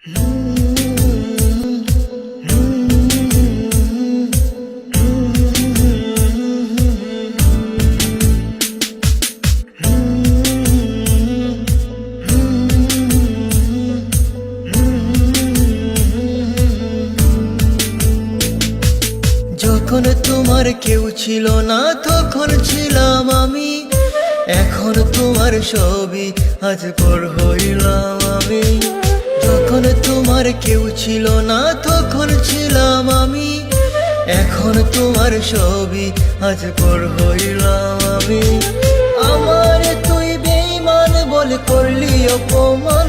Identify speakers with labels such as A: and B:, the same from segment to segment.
A: যখন তোমার কেউ ছিল না তখন ছিলাম আমি, এখন তোমার সবই আজ পর হইলাম আমি। যখন তোমার কেউ ছিল না তখন ছিলাম আমি, এখন তোমার সবই আজ পর হইলাম আমি। আমার তুই বেঈমান বলে করলি অপমান,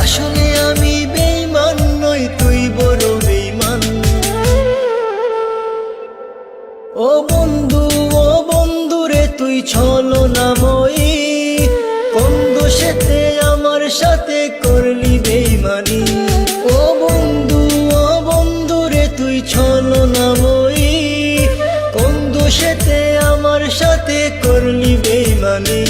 A: আসলে আমি বেঈমান নই, তুই বড় বেঈমান। ও বন্ধু রে তুই ছলনাময়ী, কোন দোষেতে আমার সাথে করলি বেঈমানি। ও বন্ধু রে তুই ছলনাময়ী, কোন দোষেতে আমার সাথে করলি বেঈমানি।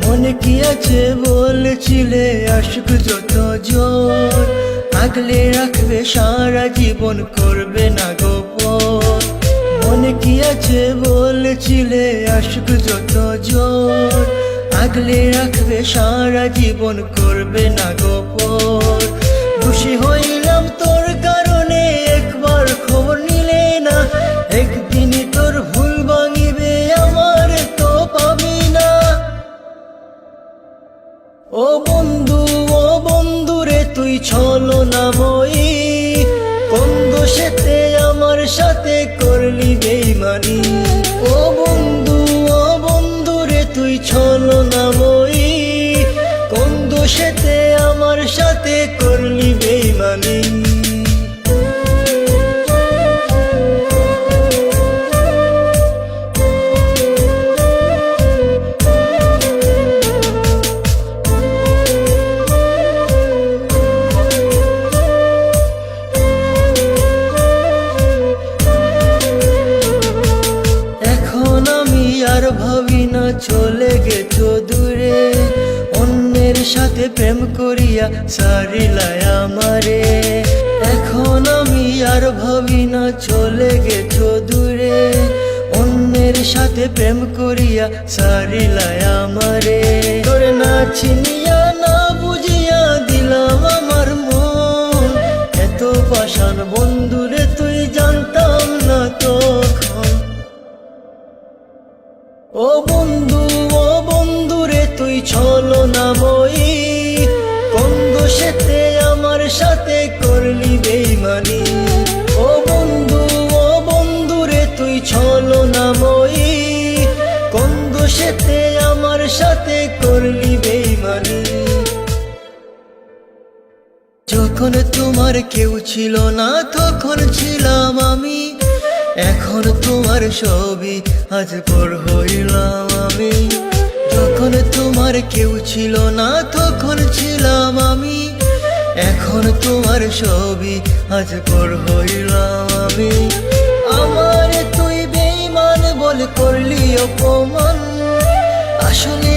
A: মনে কি আছে বলেছিলে আশিক যত জোর, আগলে রাখবে সারা জীবন করবে না গোপন। মনে কি আছে বলেছিলে আশিক যত জোর, আগলে রাখবে সারা জীবন করবে না গোপন। খুশি হইলাম তোর কারণে একবার খবর নিলে না, একদিনই তোর ভুল ভাঙিবে আমার তো পাবি না। ও বন্ধু রে তুই ছলনাময়ী, কোন দোষেতে আমার সাথে করলি বেঈমানি। ও বন্ধু রে তুই ছলনাময়ী, কোন দোষেতে আমার সাথে করলি বেঈমানি। আর ভাবি না চলে গেছো দূরে, অন্যের সাথে প্রেম করিয়া সারিলাই আমারে। এখন আমি আর ভাবি না চলে গেছো দূরে, অন্যের সাথে প্রেম করিয়া সারিলাই আমারে। তোরে না চিনিয়া না বুঝিয়া দিলাম আমার মন, এত পাষাণ বন্ধুরে তুই জানতাম না তখন। ও বন্ধু রে তুই ছলনাময়ী, কোন দোষেতে আমার সাথে করলি বেঈমানি। ও বন্ধু রে তুই ছলনাময়ী, কোন দোষেতে আমার সাথে করলি বেঈমানি। যখন তোমার কেউ ছিল না তখন ছিলাম আমি, এখন তোমার সবই আজ পর হইলাম আমি। যখন তোমার কেউ ছিল না তখন ছিলাম আমি, এখন তোমার সবই আজ পর হইলাম আমি। আমার তুই বেঈমান বলে করলি অপমান, আসলে